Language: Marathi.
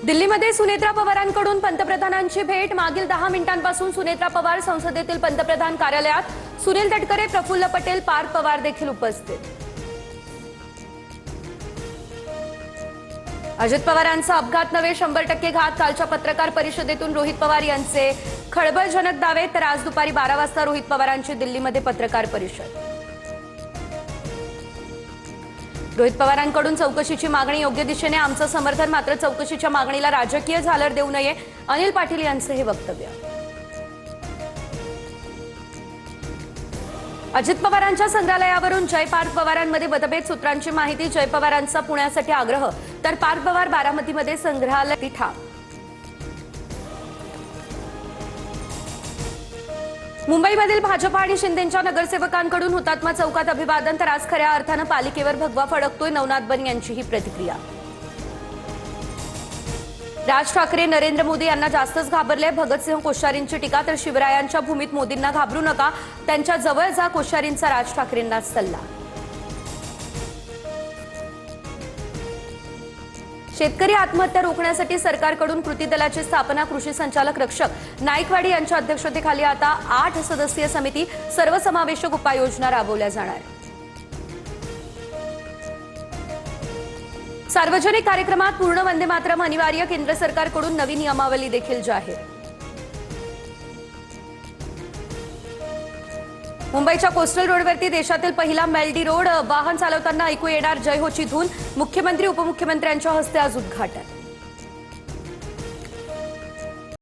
दिल्लीमध्ये सुनेत्रा पवारांकडून पंतप्रधानांची भेट। मागील 10 मिनिटांपासून सुनेत्रा पवार संसदेतील पंतप्रधान कार्यालयात। सुनील तटकरे, प्रफुल्ल पटेल, पार्थ पवार देखील उपस्थित। अजित पवारांचा अपघात नव्हे 100% घात। कालच्या पत्रकार परिषदेतून रोहित पवार यांचे खळबळजनक दावे, तर आज दुपारी 12 वाजता रोहित पवारांची दिल्लीमध्ये पत्रकार परिषद। रोहित पवारांकडून चौकशीची मागणी योग्य दिशेने, आमचं समर्थन, मात्र चौकशीच्या मागणीला राजकीय झालर देऊ नये, अनिल पाटील यांचे हे वक्तव्य। अजित पवारांच्या संग्रहालयावरून जय पार्थ पवारांमध्ये मतभेद, सूत्रांची माहिती। जय पवारांचा पुण्यासाठी आग्रह, तर पार्थ पवार बारामतीमध्ये संग्रहालय ठाम। मुंबईमधील भाजप आणि शिंदेच्या नगरसेवकांकडून हुतात्मा चौकात अभिवादन, तर आज खऱ्या अर्थानं पालिकेवर भगवा फडकतोय, नवनाथ बन यांची ही प्रतिक्रिया। राज ठाकरे नरेंद्र मोदी यांना जास्तच घाबरले, भगतसिंह कोश्यारींची टीका, तर शिवरायांच्या भूमीत मोदींना घाबरू नका, त्यांच्या जवळ जा, कोश्यारींचा राज ठाकरेंना सल्ला। शेतकरी आत्महत्या रोखण्यासाठी सरकारकडून कृती दलाची स्थापना, कृषी संचालक रक्षक नाईकवाडी यांच्या अध्यक्षतेखाली आता 8 सदस्यीय समिती, सर्वसमावेशक उपाययोजना राबवल्या जाणार। सार्वजनिक कार्यक्रमात पूर्ण वंदे मातरम अनिवार्य, केंद्र सरकारकडून नवी नियमावली देखील जाहीर। मुंबईच्या कोस्टल रोडवरती देशातील पहिला मेलडी रोड, वाहन चालवताना ऐकू येणार जय होची धून, मुख्यमंत्री उपमुख्यमंत्र्यांच्या हस्ते आज उद्घाटन।